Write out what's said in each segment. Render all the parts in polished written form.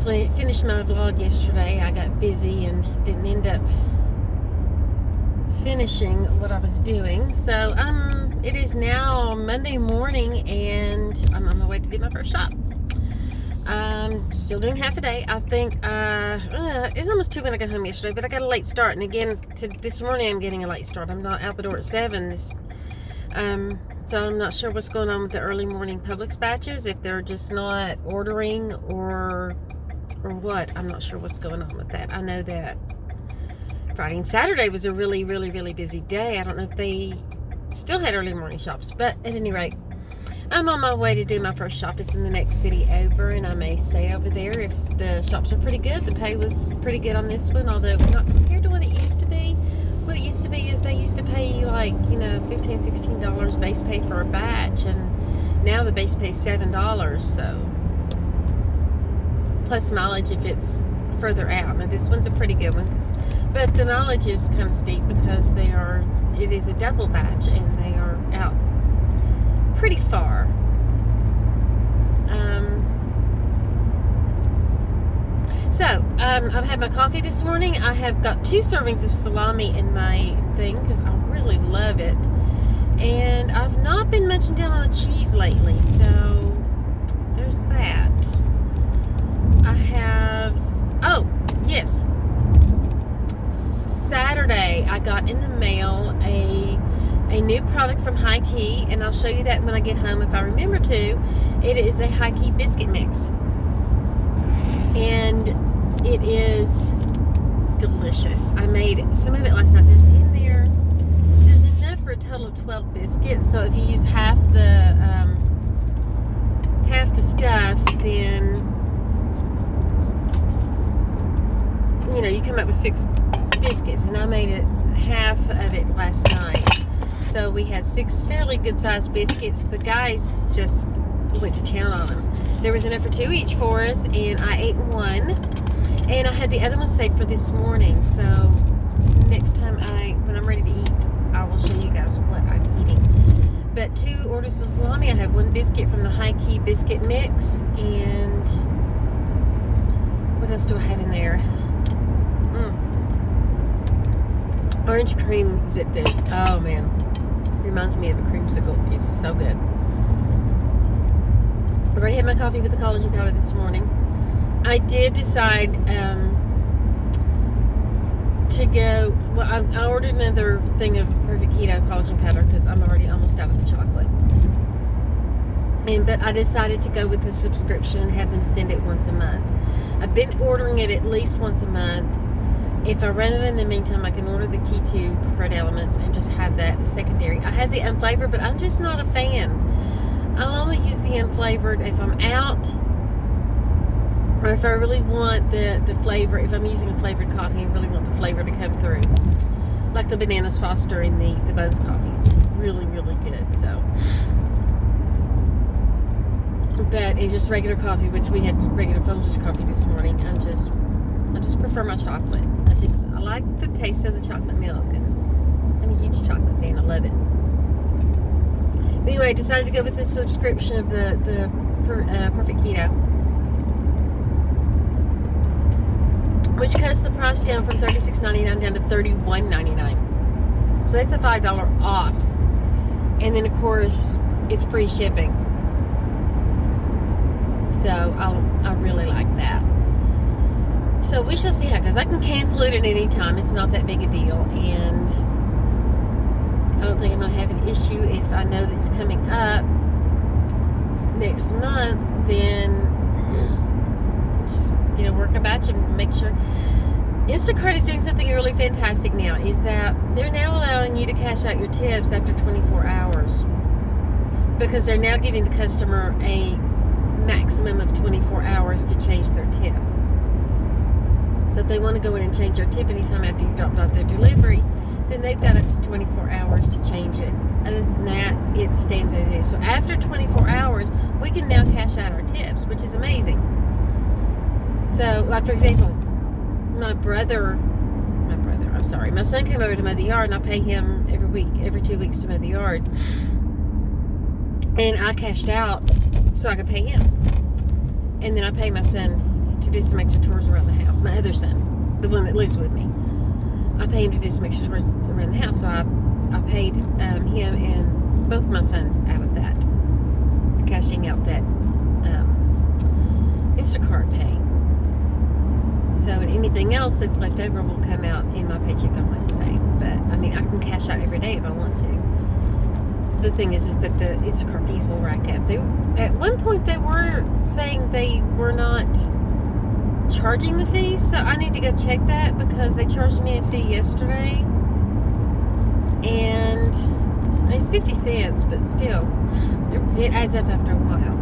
finished my vlog yesterday. I got busy and didn't end up finishing what I was doing. So it is now Monday morning and I'm on my way to do my first shop. I'm still doing half a day. I think it's almost 2 when I got home yesterday, but I got a late start. And again, this morning I'm getting a late start. I'm not out the door at 7. So I'm not sure what's going on with the early morning Publix batches, if they're just not ordering or what. I'm not sure what's going on with that. I know that Friday and Saturday was a really, really, really busy day. I don't know if they still had early morning shops, but at any rate, I'm on my way to do my first shop. It's in the next city over, and I may stay over there if the shops are pretty good. The pay was pretty good on this one, although not compared to what it used to be. What it used to be is they used to pay like, $15, $16 base pay for a batch, and now the base pay is $7, so plus mileage if it's further out. Now this one's a pretty good one, but the mileage is kind of steep because it is a double batch and they are out pretty far. I've had my coffee this morning. I have got 2 servings of salami in my thing because I really love it, and I've not been munching down on the cheese lately, so there's that. I have, yes, Saturday I got in the mail a new product from High Key, and I'll show you that when I get home if I remember to. It is a High Key biscuit mix, and it is delicious. I made some of it last night. There's enough for a total of 12 biscuits, so if you use half the stuff, then you come up with 6 biscuits, and I made it half of it last night. So we had 6 fairly good sized biscuits. The guys just went to town on them. There was enough for 2 each for us, and I ate 1, and I had the other one saved for this morning. So next time when I'm ready to eat, I will show you guys what I'm eating. But 2 orders of salami. I have 1 biscuit from the High Key biscuit mix, and what else do I have in there? Orange cream Zip Fizz. Oh man, reminds me of a creamsicle. It's so good. I've already had my coffee with the collagen powder this morning. I did decide to go. Well, I ordered another thing of Perfect Keto collagen powder because I'm already almost out of the chocolate. But I decided to go with the subscription and have them send it once a month. I've been ordering it at least once a month. If I run it in the meantime, I can order the Keto preferred elements and just have that secondary. I had the unflavored, but I'm just not a fan. I'll only use the unflavored if I'm out, or if I really want the flavor. If I'm using a flavored coffee and really want the flavor to come through, like the Bananas Foster in the Buns coffee. It's really, really good. So, but in just regular coffee, which we had regular Folgers coffee this morning, I just prefer my chocolate. I like the taste of the chocolate milk, and I'm a huge chocolate fan. I love it. But anyway, I decided to go with the subscription of the Perfect Keto, which cuts the price down from $36.99 down to $31.99. So that's a $5 off, and then of course it's free shipping. So I really like that. So we shall see how it goes. I can cancel it at any time. It's not that big a deal. And I don't think I'm going to have an issue if I know that it's coming up next month. Then just, work a batch and make sure. Instacart is doing something really fantastic now. Is that they're now allowing you to cash out your tips after 24 hours. Because they're now giving the customer a maximum of 24 hours to change their tip. So if they want to go in and change their tip anytime after you dropped off their delivery, then they've got up to 24 hours to change it. Other than that, it stands as it is. So after 24 hours, we can now cash out our tips, which is amazing. So, like for example, my son came over to mow the yard, and I pay him every 2 weeks to mow the yard. And I cashed out so I could pay him. And then I pay my son to do some extra chores around the house. My other son, the one that lives with me, I pay him to do some extra chores around the house. So I paid him and both my sons out of that, cashing out that Instacart pay. So anything else that's left over will come out in my paycheck on Wednesday. But I mean, I can cash out every day if I want to. The thing is that the Instacart fees will rack up. At one point they were saying they were not charging the fees, so I need to go check that because they charged me a fee yesterday, and it's 50 cents, but still, it adds up after a while.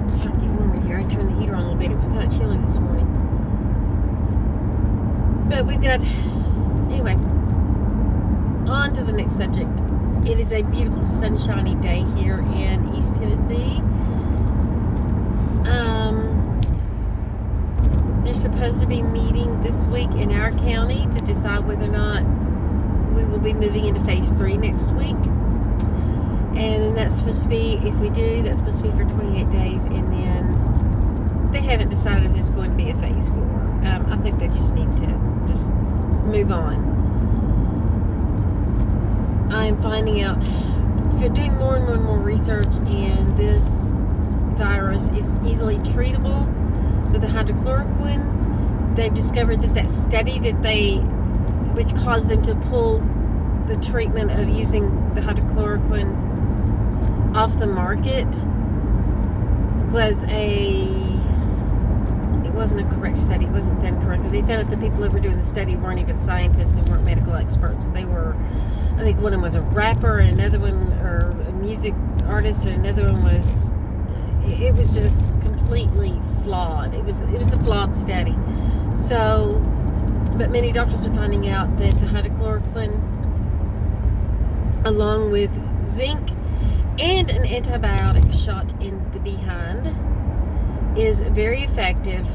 It's starting to get warm in here. I turned the heater on a little bit. It was kind of chilly this morning, but we've got. Anyway, on to the next subject. It is a beautiful sunshiny day here in East Tennessee. They're supposed to be meeting this week in our county to decide whether or not we will be moving into phase 3 next week. And then that's supposed to be, if we do, that's supposed to be for 28 days. And then they haven't decided if there's going to be a phase 4. I think they just need to just move on. I'm finding out, doing more and more research, and this virus is easily treatable with the hydrochloroquine. They've discovered that study which caused them to pull the treatment of using the hydrochloroquine off the market it wasn't a correct study. It wasn't done correctly. They found out the people that were doing the study weren't even scientists and weren't medical experts. They were, I think one of them was a rapper and another one, or a music artist, and another one was, it was just completely flawed. It was a flawed study. So, but many doctors are finding out that the hydrochloroquine, along with zinc and an antibiotic shot in the behind, is very effective.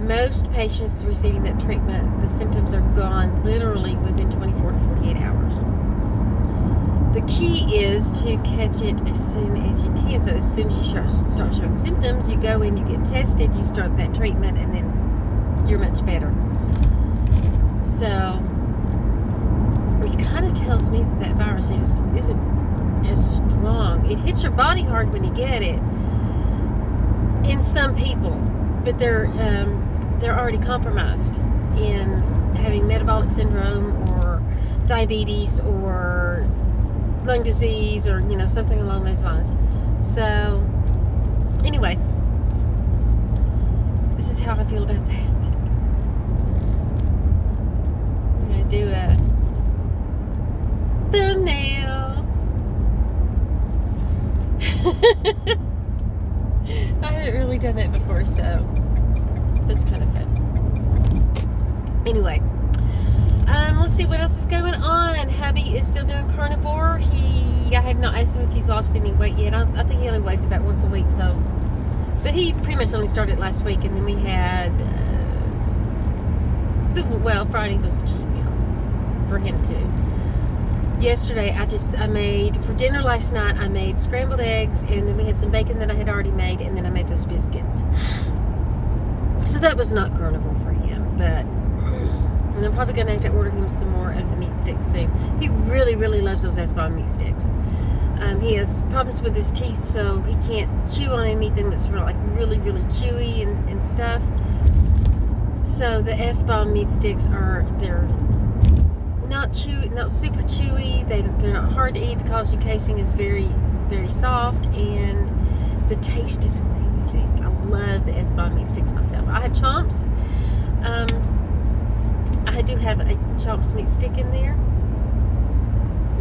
Most patients receiving that treatment, the symptoms are gone literally within 24 to 48 hours. The key is to catch it as soon as you can. So as soon as you start showing symptoms, you go in, you get tested, you start that treatment, and then you're much better. So, which kind of tells me that virus isn't as strong. It hits your body hard when you get it in some people, but they're already compromised in having metabolic syndrome or diabetes or lung disease or something along those lines. So anyway, this is how I feel about that. I'm gonna do a thumbnail. I haven't really done that before, so that's kind of fun. Anyway, let's see what else is going on. Hubby is still doing carnivore. I have not asked him if he's lost any weight yet. I think he only weighs about once a week, so. But he pretty much only started last week, and then we had, Friday was the cheat meal for him too. Yesterday, I made, for dinner last night, I made scrambled eggs, and then we had some bacon that I had already made, and then I made those biscuits. So that was not carnivore for him, but, and I'm probably going to have to order him some more of the meat sticks soon. He really, really loves those F-bomb meat sticks. He has problems with his teeth, so he can't chew on anything that's really, really chewy and stuff. So the F-bomb meat sticks they're not super chewy. They're not hard to eat. The collagen casing is very, very soft, and the taste is amazing. I love the F-bomb meat sticks myself. I have Chomps. I do have a Chomps meat stick in there.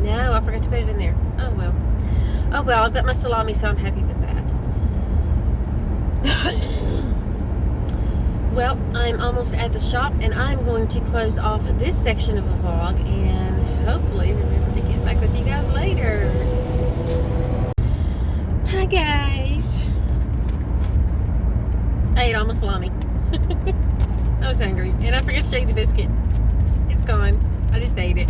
No, I forgot to put it in there. Oh well. I've got my salami, so I'm happy with that. Well, I'm almost at the shop, and I'm going to close off this section of the vlog, and hopefully remember to get back with you guys later. Hi guys. I ate all my salami. I was hungry, and I forgot to show you the biscuit. It's gone. I just ate it.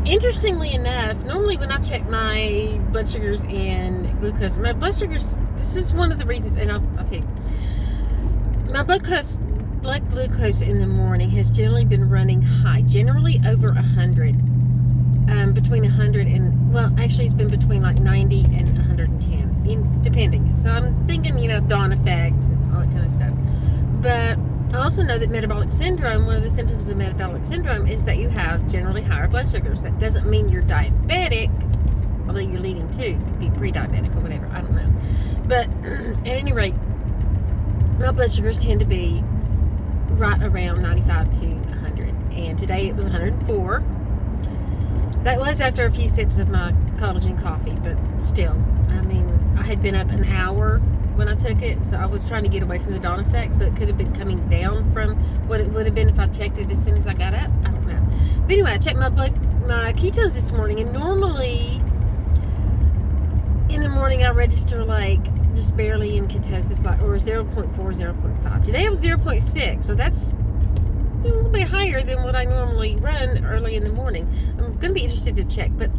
interestingly enough, normally when I check my blood sugars and glucose, my blood sugars, this is one of the reasons, and I'll tell you, my blood glucose in the morning has generally been running high, generally over 100, between 100 and, well, actually it's been between like 90 and 110, depending. So I'm thinking, dawn effect and all that kind of stuff. But I also know that metabolic syndrome, one of the symptoms of metabolic syndrome is that you have generally higher blood sugars. That doesn't mean you're diabetic, although you're leading to, could be pre-diabetic or whatever, I don't know. But at any rate, my blood sugars tend to be right around 95 to 100. And today it was 104. That was after a few sips of my collagen coffee, but still, I mean, I had been up an hour when I took it, so I was trying to get away from the dawn effect, so it could have been coming down from what it would have been if I checked it as soon as I got up. I don't know. But anyway, I checked my ketones this morning, and normally in the morning I register like just barely in ketosis, like, or 0.4, 0.5. Today it was 0.6, so that's a little bit higher than what I normally run early in the morning. I'm going to be interested to check, but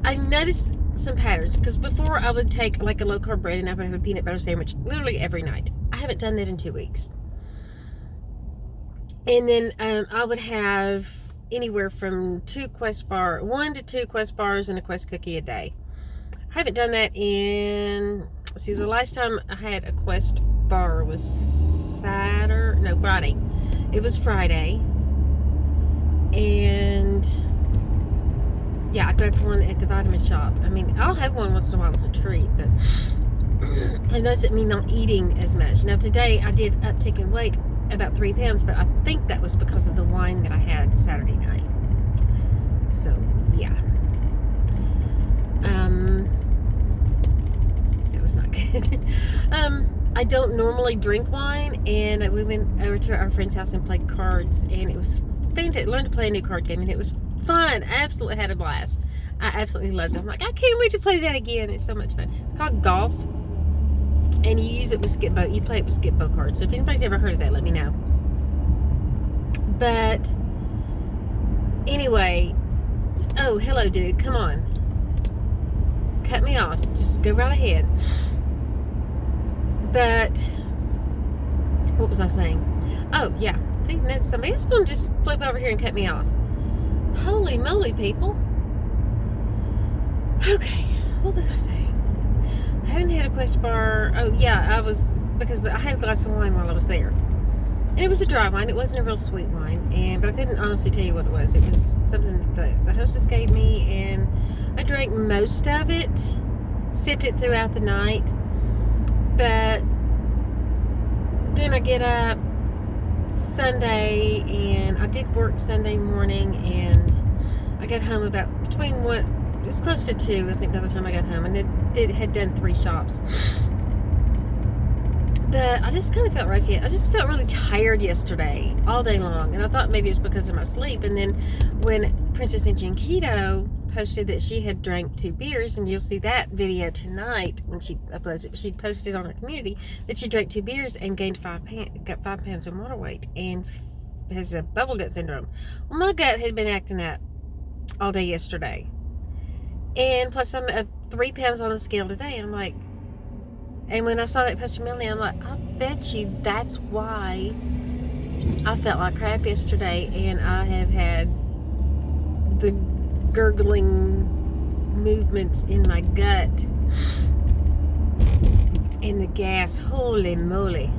I noticed some patterns, because before I would take like a low carb bread and I would have a peanut butter sandwich literally every night. I haven't done that in 2 weeks. And then I would have anywhere from 1 to 2 Quest bars and a Quest cookie a day. I haven't done that in, see, the last time I had a Quest bar was Friday. It was Friday. And yeah, I grabbed one at the vitamin shop. I mean, I'll have one once in a while as a treat, but it doesn't mean not eating as much. Now, today I did uptick in weight about 3 pounds, but I think that was because of the wine that I had Saturday night. So, yeah. That was not good. I don't normally drink wine, and we went over to our friend's house and played cards, and it was fantastic. Learned to play a new card game, and it was fun. I absolutely had a blast. I absolutely loved it. I'm like, I can't wait to play that again. It's so much fun. It's called golf, and you use it with skip-bo. You play it with skip-bo cards. So if anybody's ever heard of that, let me know. But anyway, oh, hello, dude. Come on. Cut me off. Just go right ahead. But what was I saying? Oh, yeah. See, now somebody else going to just flip over here and cut me off. Holy moly, people. Okay, what was I saying? I hadn't had a Quest bar. Oh, yeah, because I had a glass of wine while I was there. And it was a dry wine. It wasn't a real sweet wine. But I couldn't honestly tell you what it was. It was something that the hostess gave me, and I drank most of it. Sipped it throughout the night. But then I get up Sunday, and I did work Sunday morning, and I got home about it was close to 2, I think, by the time I got home, and had done 3 shops. But I just kind of felt rough yet. I just felt really tired yesterday, all day long, and I thought maybe it was because of my sleep. And then when Princess Ninja Keto posted that she had drank 2 beers, and you'll see that video tonight when she uploads it. She posted on her community that she drank 2 beers and gained 5 pounds in water weight, and has a bubble gut syndrome. Well, my gut had been acting up all day yesterday, and plus I'm at 3 pounds on the scale today, and I'm like, and when I saw that post from Melanie, I'm like, I bet you that's why I felt like crap yesterday, and I have had the gurgling movements in my gut and the gas. Holy moly.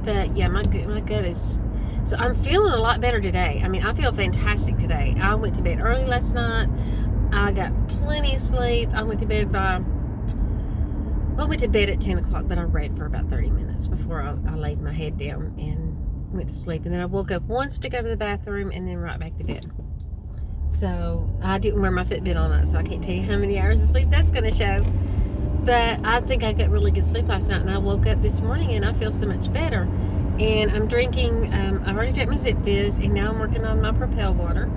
But yeah, my gut is, so I'm feeling a lot better today. I mean, I feel fantastic today. I went to bed early last night. I got plenty of sleep. I went to bed at 10 o'clock, but I read for about 30 minutes before I laid my head down and went to sleep. And then I woke up once to go to the bathroom, and then right back to bed. So I didn't wear my Fitbit on it, so I can't tell you how many hours of sleep that's going to show. But I think I got really good sleep last night, and I woke up this morning and I feel so much better. And I'm drinking, I've already drank my Zip Fizz, and now I'm working on my Propel water.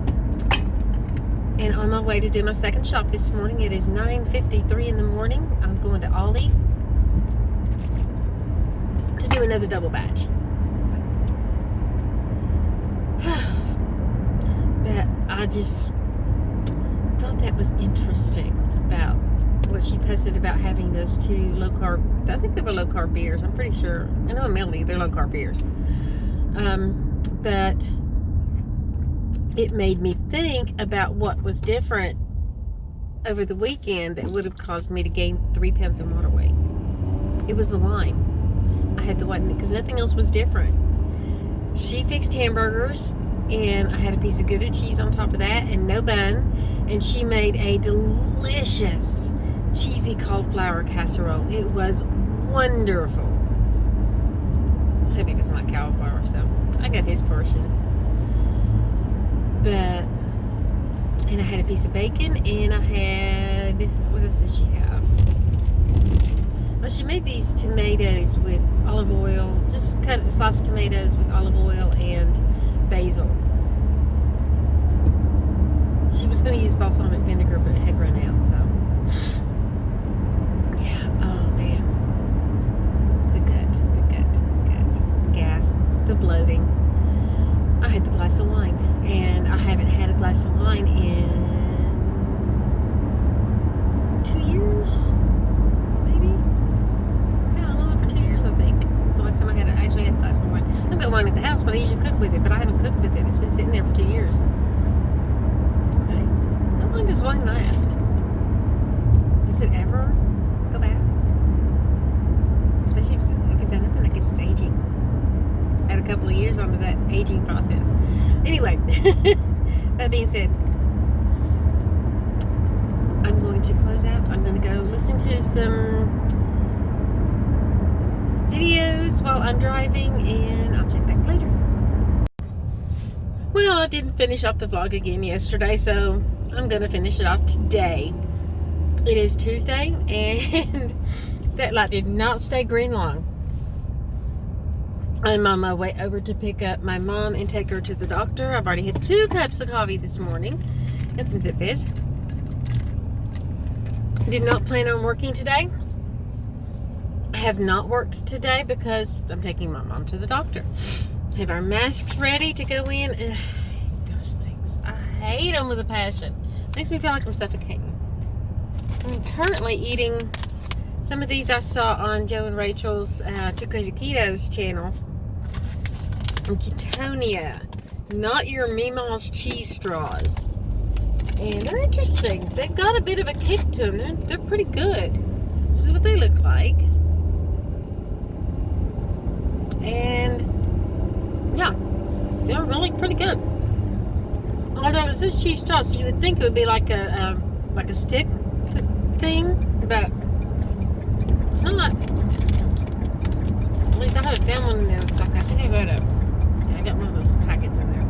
And on my way to do my second shop this morning. It is 9:53 in the morning. I'm going to Aldi to do another double batch. But I just, that was interesting about what she posted about having those two low carb, I think they were low carb beers, I'm pretty sure. I know in Melody they're low carb beers. But it made me think about what was different over the weekend that would have caused me to gain 3 pounds of water weight. It was the wine. I had the wine because nothing else was different. She fixed hamburgers, and I had a piece of Gouda cheese on top of that and no bun. And she made a delicious cheesy cauliflower casserole. It was wonderful. Hubby doesn't like cauliflower, so I got his portion. But, and I had a piece of bacon, and I had, what else did she have? Well, she made these tomatoes with olive oil, just cut sliced tomatoes with olive oil and basil. She was going to use balsamic vinegar, but it had run out, so. Yeah, oh man. The gut. Gas, the bloating. I had the glass of wine, and I haven't had a glass of wine in 2 years, maybe? No, a little over 2 years, I think. It's the last time I actually had a glass of wine. I've got wine at the house, but I usually cook with it, but I haven't cooked with it. It's been sitting there for 2 years. Okay. How long does wine last? Does it ever go bad? Especially if it's unopened, I guess it's aging. Add a couple of years onto that aging process. Anyway, that being said, I'm going to close out. I'm going to go listen to some videos while I'm driving, and I'll check back later. Well, I didn't finish off the vlog again yesterday, so I'm going to finish it off today. It is Tuesday, and that light did not stay green long. I'm on my way over to pick up my mom and take her to the doctor. I've already had 2 cups of coffee this morning and some Zip-Fizz. Did not plan on working today. I have not worked today because I'm taking my mom to the doctor. Have our masks ready to go in. Ugh, those things. I hate them with a passion. Makes me feel like I'm suffocating. I'm currently eating some of these I saw on Joe and Rachel's Too Crazy Keto's channel. Ketonia, not your Meemaw's cheese straws, and they're interesting. They've got a bit of a kick to them. They're pretty good. This is what they look like, and yeah, they're really pretty good. Although it says cheese straws, so you would think it would be like a stick thing, but it's not. At least I haven't found one of those. Like I think I got one of those packets in there.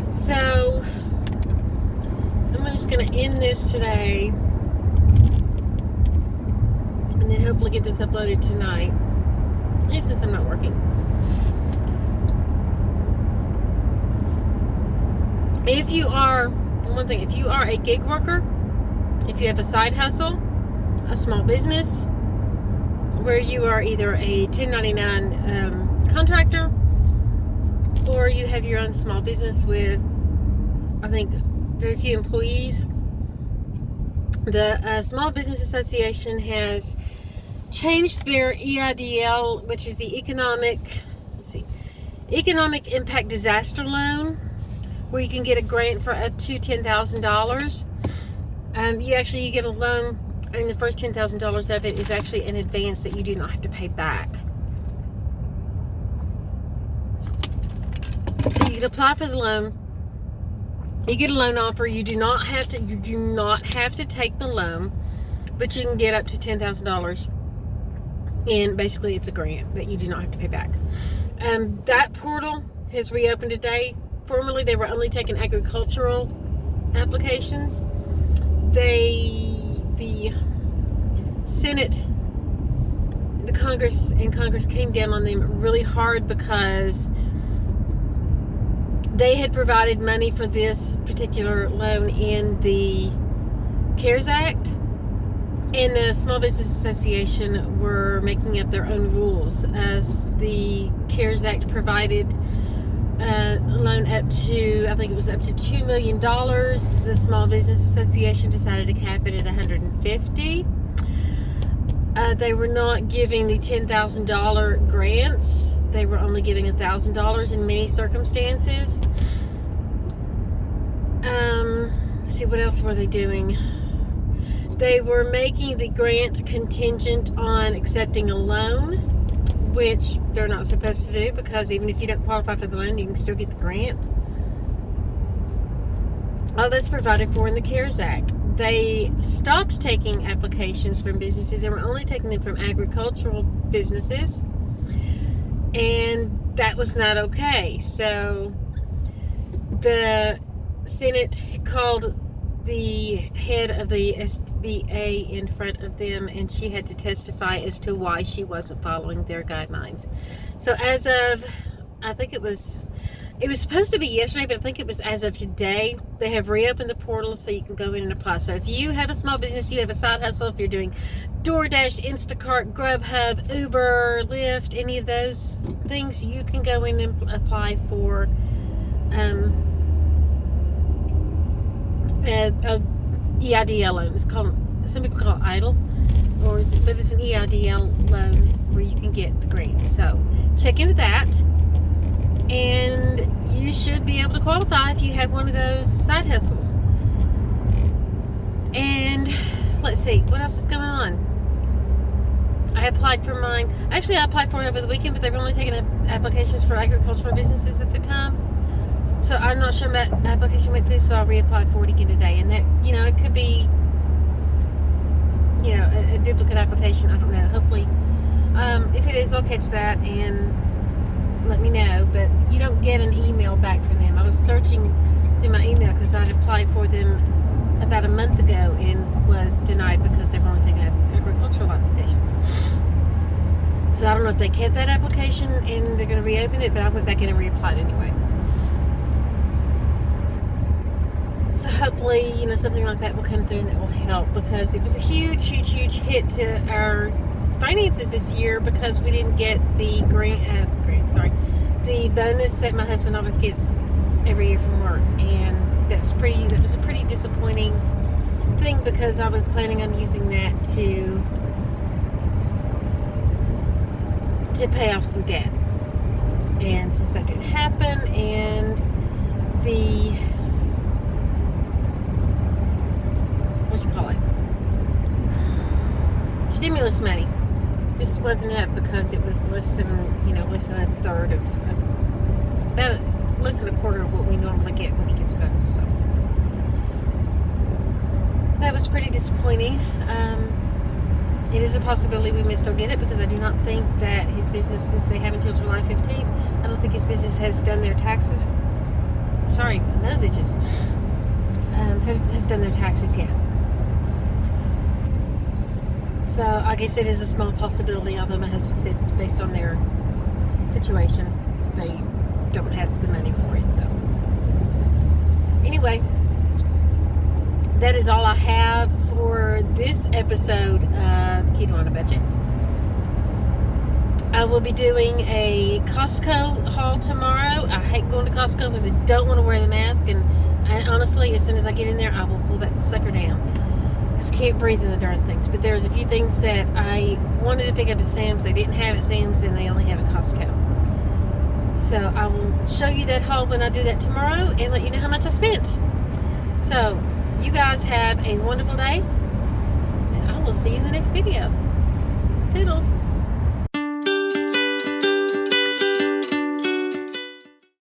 So I'm just gonna end this today, and then hopefully get this uploaded tonight. Yeah, since I'm not working. If you are a gig worker, if you have a side hustle, a small business, where you are either a 1099 contractor, or you have your own small business with, I think, very few employees, the Small Business Association has changed their EIDL, which is the Economic Impact Disaster Loan, where you can get a grant for up to $10,000. You get a loan, and the first $10,000 of it is actually an advance that you do not have to pay back. So you can apply for the loan. You get a loan offer. You do not have to take the loan, but you can get up to $10,000. And basically it's a grant that you do not have to pay back. That portal has reopened today. Formerly they were only taking agricultural applications. The Senate, the Congress came down on them really hard because they had provided money for this particular loan in the CARES Act, and the Small Business Association were making up their own rules, as the CARES Act provided loan up to, I think it was up to $2 million. The Small Business Association decided to cap it at $150,000. They were not giving the $10,000 grants. They were only giving $1,000 in many circumstances. Let's see, what else were they doing? They were making the grant contingent on accepting a loan, which they're not supposed to do, because even if you don't qualify for the loan, you can still get the grant. All that's provided for in the CARES Act. They stopped taking applications from businesses. They were only taking them from agricultural businesses, and that was not okay. So the Senate called the head of the SBA in front of them, and she had to testify as to why she wasn't following their guidelines. So as of, I think it was supposed to be yesterday, but I think it was as of today, they have reopened the portal so you can go in and apply. So if you have a small business, you have a side hustle, if you're doing DoorDash, Instacart, Grubhub, Uber, Lyft, any of those things, you can go in and apply for a EIDL loan. It's called, some people call it EIDL, but it's an EIDL loan where you can get the grant. So check into that, and you should be able to qualify if you have one of those side hustles. And let's see, what else is going on? I applied for mine. Actually, I applied for it over the weekend, but they were only taking applications for agricultural businesses at the time. So I'm not sure my application went through, so I'll reapply for it again today. And that, it could be, a duplicate application. I don't know. Hopefully, if it is, I'll catch that and let me know. But you don't get an email back from them. I was searching through my email because I'd applied for them about a month ago and was denied because they were only taking agricultural applications. So I don't know if they kept that application and they're going to reopen it, but I went back in and reapplied anyway. So hopefully, something like that will come through and that will help, because it was a huge, huge, huge hit to our finances this year because we didn't get the the bonus that my husband always gets every year from work, and that was a pretty disappointing thing because I was planning on using that to pay off some debt, and since that didn't happen, and the stimulus money just wasn't up because it was less than a third of about less than a quarter of what we normally get when he gets a bonus. So that was pretty disappointing. It is a possibility we may still get it, because I do not think that his business, since they have until July 15th, I don't think his business has done their taxes. Sorry, my nose itches. Has done their taxes yet. So I guess it is a small possibility, although my husband said based on their situation, they don't have the money for it. So anyway, that is all I have for this episode of Keto on a Budget. I will be doing a Costco haul tomorrow. I hate going to Costco because I don't want to wear the mask, and honestly, as soon as I get in there, I will pull that sucker down. Just can't breathe in the darn things. But there's a few things that I wanted to pick up at Sam's. They didn't have at Sam's, and they only have at Costco. So I will show you that haul when I do that tomorrow and let you know how much I spent. So you guys have a wonderful day, and I will see you in the next video.